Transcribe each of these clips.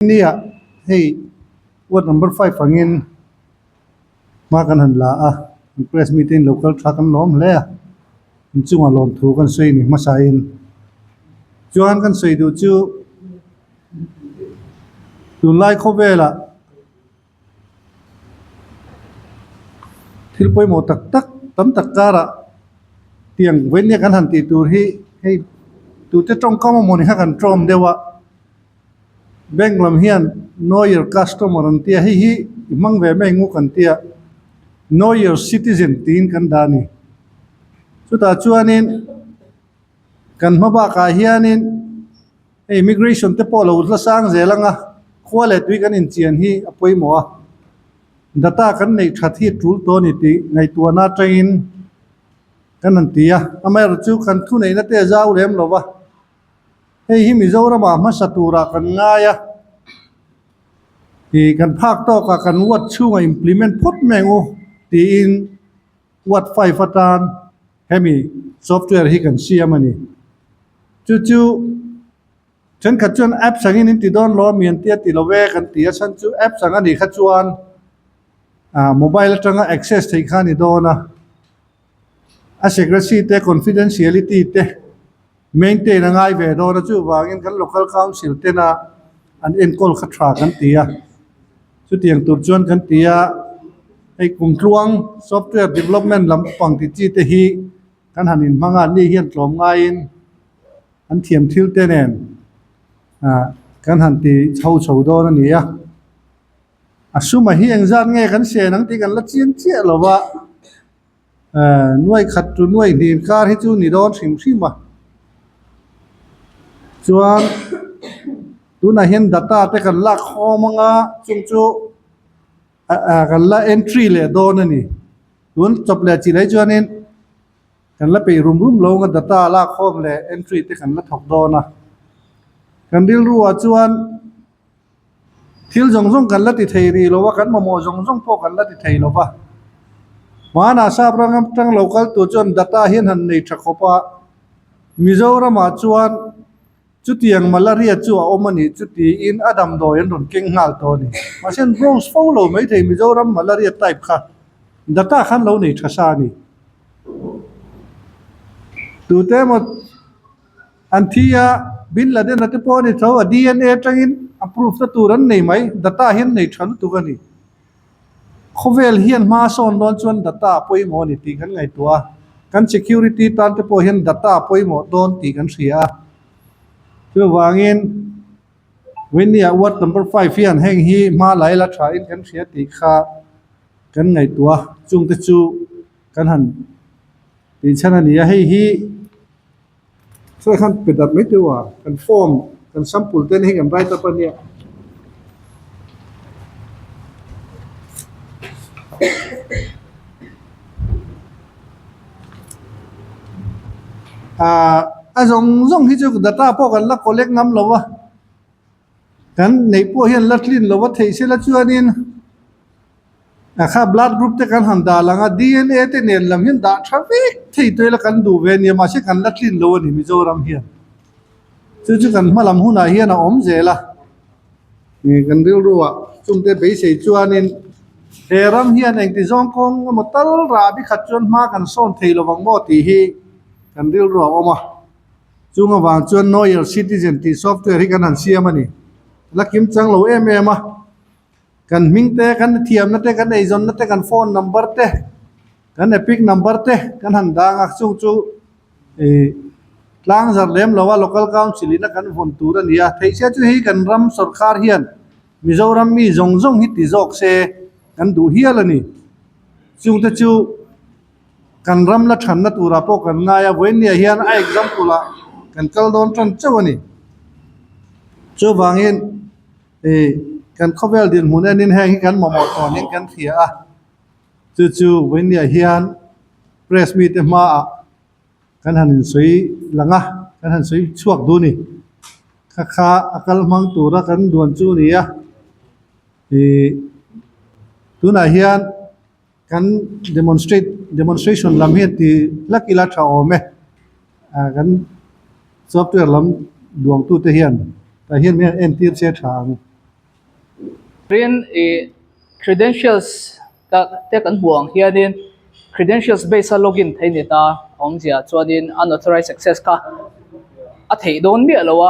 เนี่ยให้วัด number 5ฟังอินมากันหันละpress meeting local track กันล้อมเลยมันจู่มาลงถูกันสวยนี่มาใส่จวนกันสวยดูจู่ดูไล่เข้าเวละที่ไปหมดตักตั้มตักการะเตียงเว้นเนี่ยกันหันตีตูให้ตูจะจ้องเข้ามาโมนี่ให้กันตรอมเดียวว่าแบงก์ลำเฮียน know your customer อันเตียให้มังเวแม่งูกันเตีย know your citizen ตีนกันดานี่สุดท้ายชวนนินกันมาบ้ากาเฮียนิน immigration เตปอลอุตละสร้างเจลังขวาเลตุยกันอินเจียนฮีอภัยมัว data กันในชัดที่ทูลตัวนี่ตีในตัวน่าใจอินกันนั่นตีอเมริจูกันทุนในนัตเตจ้าอุเลมหรอวะฮิมิโซรามาสตูระกันง่ายที่กันภาคต่อกันวัดช่วย implement พดแมงโอที่อินวัดไฟฟ้าตานให้มีซอฟต์แวร์ที่กันเสียมันนี่จู่ฉันขัดจวนแอปสังอินติดอนล้อมีอันเตียติละเวกันตีฉันจู่แอปสังอันนี้ขัดจวนโมบายแล้วจัง access ที่ข้านี่โดนะsecrecy เต confidentiality เตmaintain ง่ายเวดนะจู่ว่างั้นกัน local council เตนะอันcall ขัดรากันตีจู่เตียงตุรจวนกันตีให้กลุ่มทวง software development ลำปังที่จีเตฮีกันหันอินมังอันนี้เฮียนตรอมง่ายอันเทียมทิวเตเนนกันหันตีเช่าโดนั่นนี่สุมาฮียังจานไงกันเสียนังตีกันละเจียนเจี๊ยหรอวะหน่วยขัดจุหน่วยดีการให้จู่นี่โดนชิมวะจวนดูน่าเห็น data แต่กันละข้อมังจู่กันละ entry เลยโดนนี่ล้วนจบเลยจีเลยจวนนี่กันละไปรุมลงกัน data ละข้อมเลย entry แต่กันละถกโดนกันดิลรัวจวนทิลจงกันละติเทรีโลว่ากันมาโมจงพอกันละติเทโลว่ามานาซาบรังตั้ง local ตัวจวน data เห็นหันในชักขปะมิโซรามาจวนจุดยังมาลาเรียจัวอมันนี่จุดอินอดัมโดยันรุนเก่งหัลตัวนี่มาเช่นโรสฟอลโลไม่ได้มิโซรัมมาลาเรียไทป์ค่ะ data ขันเราในชักษานี่ตัวเต็มอันที่บินละเดนนัตพอนี่เท่า DNA จังอิน approve ตัวรันนี่ไหม data เห็นในชั้นตัวกันนี่เขาเวลเฮียนมาสอนโดนชวน data ป่วยหมอนี่ตีกันไงตัวกัน security ตานที่พอเห็น data ป่วยหมอโดนตีกันเสียเพื่อวางเงินวันนี้วัด number 5เฮียนแห่งฮีมาหลายละชายกันเสียตีขากันไงตัวจุงตะจูกันหันตีฉันนี่ให้ฮีช่วยขันปิดดับไม่ตัวกันฟอร์มกันซัมปูลเต้นให้กันไรต่อไปเนี่ยจงที่จะดัตต้าพวกกันละคนเล็กน้ำหรอวะกันในพวกเห็นลัดลิ้นหรอวะเทเชลัดชวนนี่ข้า blood group แต่กันหันดาลังDNA เตเนี่ยลำเห็นดาทราฟิกที่ตัวละกันดูเวนี่มาเช่กันลัดลิ้นหรอวะนี่มิโซรัมเฮียจู่กันมาลำหุ่นเฮียนะอมเจล่ะนี่กันเรียรู้ว่าจุ่มเตะไปเสียชวนนี่เฮรัมเฮียนเองที่จงคงมาตลราบิขัดจนมากันส่วนเทลวังโมตีฮีกันเรียรู้ว่าออกมาจุ่มวางจวน know your citizen ที่ซอฟต์แวร์ที่กันหันเสียมันนี่ลักยิ้มจังเรามากันมิงเตะกันเทียมนั่นเตะกันไอจอนนั่นเตะกันโฟนนัมเบอร์เตะกันเอพิกนัมเบอร์เตะกันหันดังจู่ล้างจากเล่มเราว่า local council นั่นกันฝนตูรันเนี่ยที่เชื่อจู่ให้กันรำสุรคาร์เฮียนมิโซรัมมีจงฮิตติจอกเซกันดูเฮียละนี่จู่แต่จู่กันรำละฉันนัตุระพอกันง่ายเว้นเนี่ยเฮียนไอ้ example ละกันกัลโดนจนเจ้านี่เจ้าบางเงินกันเข้าเวลเดียนหุ่นนินแห้งกันหมอตอนนี้กันเสียจู่เว้นเนี่ยเฮียน press meet มากันหันสวยหลังกันหันสวยช่วงดูนี่ข้าอากาศมังตัวรักันด่วนจู่นี่ตัวน่ะเฮียนกัน demonstration ลำเฮียนที่ลักกีฬาชาวเมกันซอฟต์แวร์ลำดวงตู้เทียนแต่เฮียนไม่เอ็นที่เสียทาง rin credentials ka te kan buang hianin credentials based login thei ni ta ong zia chuanin unauthorized access ka a thei don mi alowa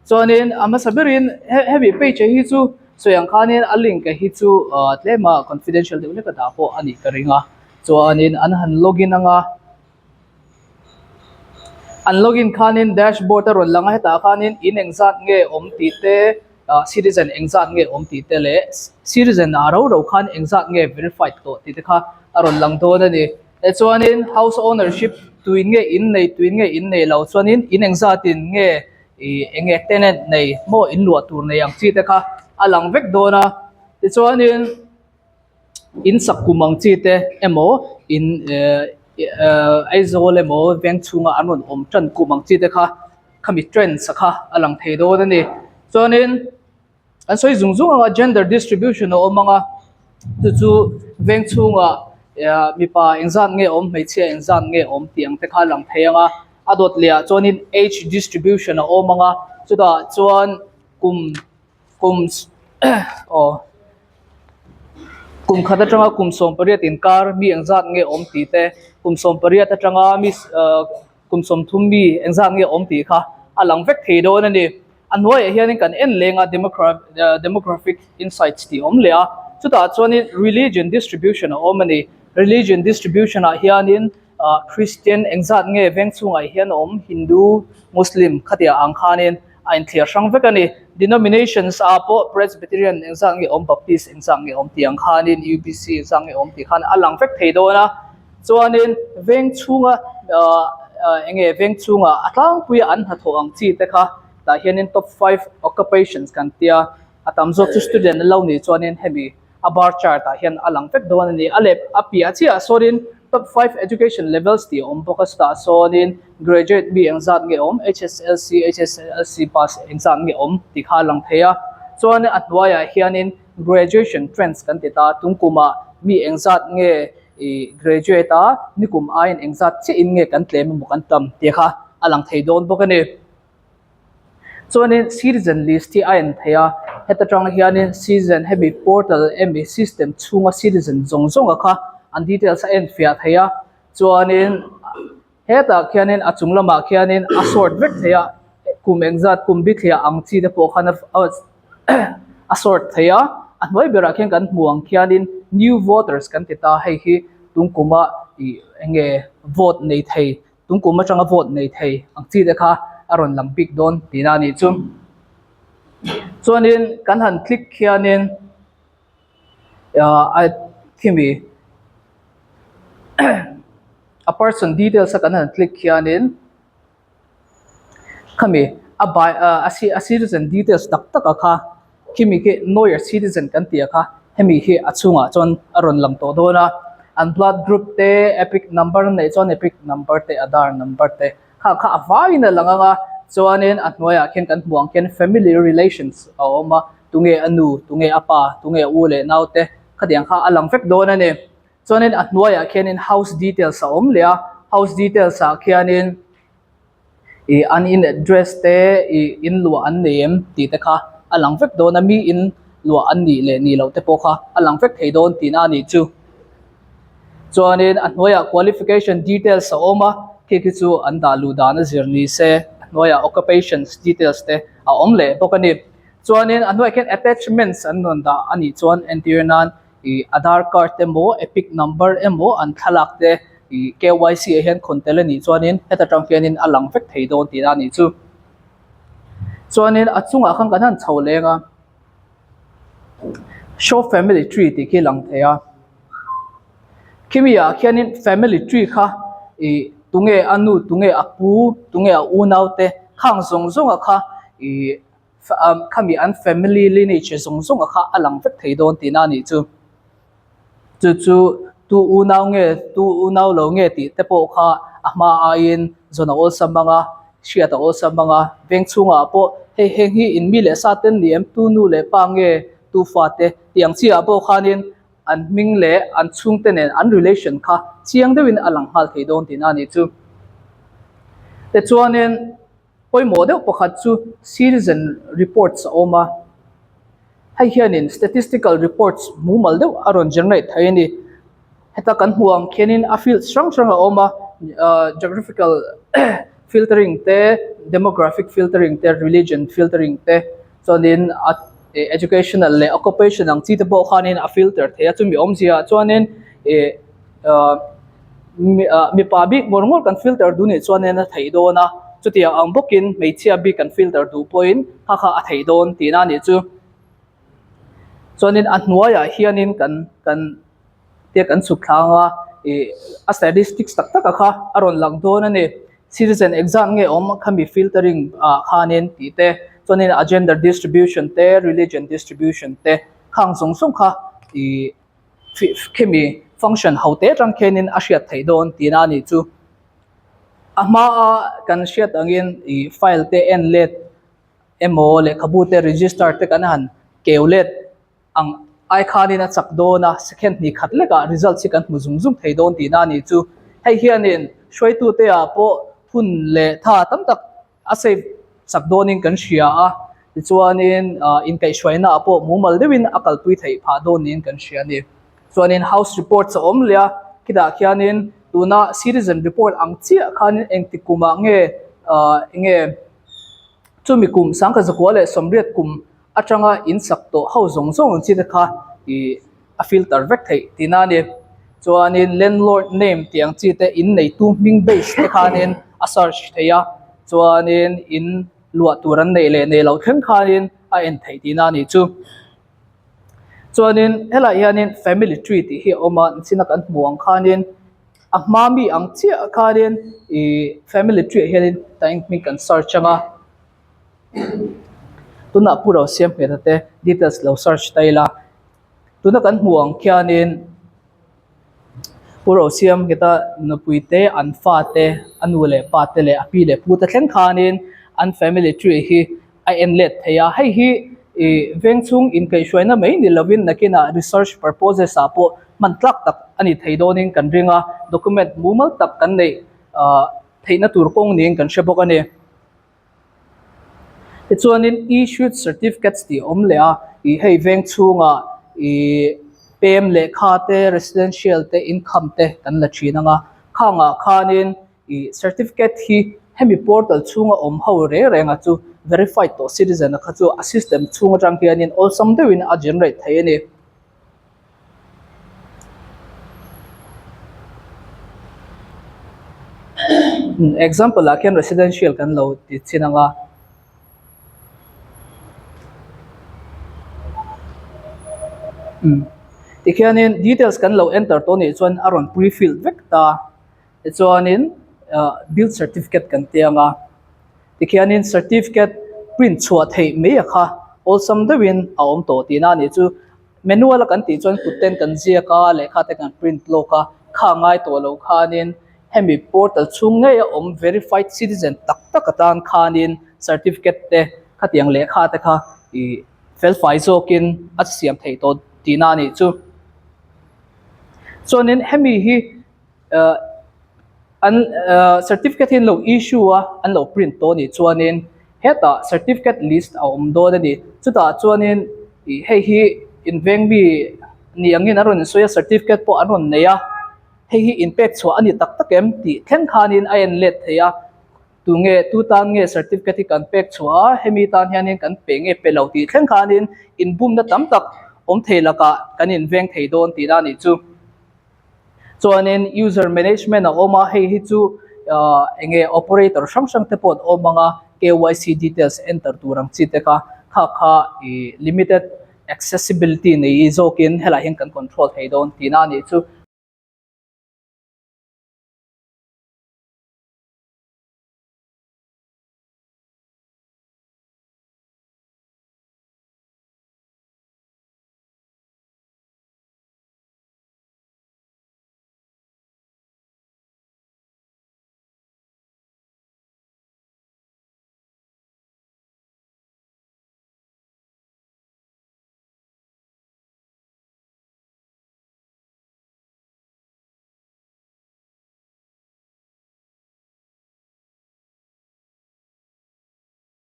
chuanin ama saberin heavy page hi chu soyang khanin a link hi chu tlema confidential de ka da po ani ka ringa chuanin an han login anga an login khanin dashboard ron langa heta khanin in exat nge om ti te citizen exat nge om ti te le citizen aro ro khan exat nge verified to ti te kha aron lang do na ni e chuanin house ownership tuin nge in nei lo chuanin in exat in nge enge tenant nei mo in lo tur nei ang chi te kha alang vek do na ti chuanin in sakumang chi te emo in aizole mo veng chunga anon om tran kumang chi te kha khami trend sakha alang thei do na ni chuanin an soi zung anga gender distribution o manga chu veng chunga mi pa exam nge om mei chia exam nge om tiang te kha lang thei anga adot lia chuanin age distribution o manga chuda chuan kum kum khata tanga kum som pariat in kar mi exam nge om ti te kum som pariat atanga mi kum som thum mi exam nge om ti kha alang vek thei do na ni anwai hianin kan en lenga demographic insights ti om lea chuta chuanin religion distribution o mani religion distribution a hianin Christian exam nge veng chunga hian om Hindu Muslim khatia angkhanin ain thlir sang vekani denominations a po Presbyterian exam nge om Baptist exam nge om tiang khanin UBC exam nge om ti khan alang vek thei do na chuanin veng chunga enge veng chunga atlang puya an hatho ang chi te kha ta hianin top 5 occupations kan tia atam zo chu student lo ni chuanin hemi a bar chart ta hian alang vek do ni alep apia chia sorin top 5 education levels ti om focus ta sonin graduate bi exam nge om HSLC pass exam nge om ti kha lang theya chuan atwaya hianin graduation trends kan ti ta tungkuma mi exam nge graduate a nikum ain exam che in nge kan tlem mu kan tam ti kha alang thei don bokani chuanin citizen list ti ain theya heta tang hianin citizen heavy portal MB system chunga citizen zonga kha an details a en fia theya chuanin heta khianin achunglama khianin a sort vek theya kum exat kum bi thia ang chi de po khana a sort theya anwai bera khian kan muang khianin new voters kan ti ta hei hi tungkuma enge vote nei thei tungkuma changa vote nei thei ang chi de kha aron lampik don tina ni chum chuanin kan han click khianin a thimi a person details sa kan han click khianin khami a citizen details tak tak kha kimi ke know your citizen kan tia kha hemi hi achunga chon aron lam to dona an blood group te epic number nei chon epic number te Aadhaar number te kha avaina langanga chuanin atnoya khen kan buang ken family relations awma tunge anu tunge apa tunge ule naute khadiang kha alang vek dona ne chuanin atnoya khen in house details a om lea house details a khianin an in address te in lu an name ti te kha alang vek dona mi in lu an ni le ni lo te po kha alang vek thei don tina ni chu chuanin atnoya qualification details a oma ki chu an dalu dana zirni se noya occupations details te a omle bokani chuanin anoi ken attachments an non da ani chuan entirnan Aadhaar card te mo epic number emo an thalak te KYC hen khontel ni chuanin heta tang khianin alang vek thei don ti ani chu chuanin achunga khang kan han chholenga show family tree ti ki lang theya kimia khianin family tree kha tunge anu tunge apu tunge u naute khang zong kha khami an family lineage zong kha alang vek thei don tina ni chu tu u naw lo nge ti te po kha ama ain zona ol samanga shiata ol samanga veng chunga po he hi in mi le sa ten niam tu nu le pa nge tu fa te tiang chi a po khanin an ming le an chung te nen an relation kha chiang dewin alang hal thei don tina ni chu te chuanin poi model pakhat chu citizen reports oma hay hianin statistical reports mumal deuh aron generate thai ni heta kan huang khianin a field strong a oma geographical filtering te demographic filtering te religion filtering te chuanin educational le occupation ang chi te bo khanin a filter the chumi omzia chuanin mi pa bi morngol kan filter du ni chuanin a thei do na chutia ang bokin meichia bi kan filter du point kha a thei don tina ni chu chuanin an hnuaya hianin kan te kan sukhanga a statistics tak tak kha aron lang don ani citizen exam nge om khami filtering khanin ti te chuanin a gender distribution te religion distribution te khang song song kha khemi function haute tang khenin a hriat thei don tina ni chu ama kan hriat angin file te enlet emo le khabute register te kan han keulet ang ai khanin a chak do na second ni khatle ka result si kan muzum zum thei don tina ni chu hei hianin shoi tu te a po hun le tha tam tak a save sak donin kan hria a chuanin in kai shwaina po mumal dewin akal pui thei pha donin kan hria ni chuanin house reports om lia kida khianin tuna citizen report ang chia khan engtikuma nge chumi kum sangka zakwale somriat kum atanga insak to ho zong zong chi de kha a filter vek thei tina ni chuanin landlord name tiang chi te in nei tu ming base te khanin a search theya chuanin in lua turan nei le nei lo khen khanin a en thei tina ni chu chuanin hela hianin family tree ti hi oma china kan muang khanin a mami ang chia khanin family tree hianin taing mi kan search anga tuna puro siam te details lo search taila tuna kan muang khianin puro siam kita napuite anfa te anule pa te le api le puta thlen khanin an family tree hi a enlet theya hei hi vengchung in kai shwaina mai ni lovin nakina research purposes apo mantlak tak ani theidonin kan ringa document mumal tak kan nei theina turkong ning kan shebok ani chuanin issued certificates ti omlea hei vengchunga pem le kha te residential te income te kan la thinanga khanga khanin certificate hi hemi portal chunga om ho re renga chu verified to citizen kha chu a system chunga tang hianin all some dewin a generate thai ani example la ken residential kan lo ti chinanga tikhianin details kan lo enter to ni chuan aron pre-filled vekta chuanin build certificate kan tianga tikhianin certificate print chhuat hei mai kha all some dewin a om to tina ni chu manual kan ti chuan puten kan zia ka lekha te kan print lo ka kha ngai to lo khanin hemi portal chung ngai om verified citizen tak tak atan khanin certificate te khatiang lekha te kha fel faizokin at siam thei to tina ni chu chuanin hemi hi an certificate hin lo issue an lo print to ni chuanin heta certificate list a om do da ni chuta chuanin hei hi inveng bi ni angin aron soya certificate po aron neya hei hi impact chwa ani tak tak em ti thlen khanin a en let theya tu tan nge certificate kan pek chwa hemi tan hianin kan pe nge pe lo ti thlen khanin in bum na tam tak om thelaka kan in veng thei don ti da ni chu chuanin user management a oma hei hi chu enge operator sang sang te pon omanga KYC details enter turang chi te kha kha limited accessibility nei zokin hela hin kan control thei don ti na ni chu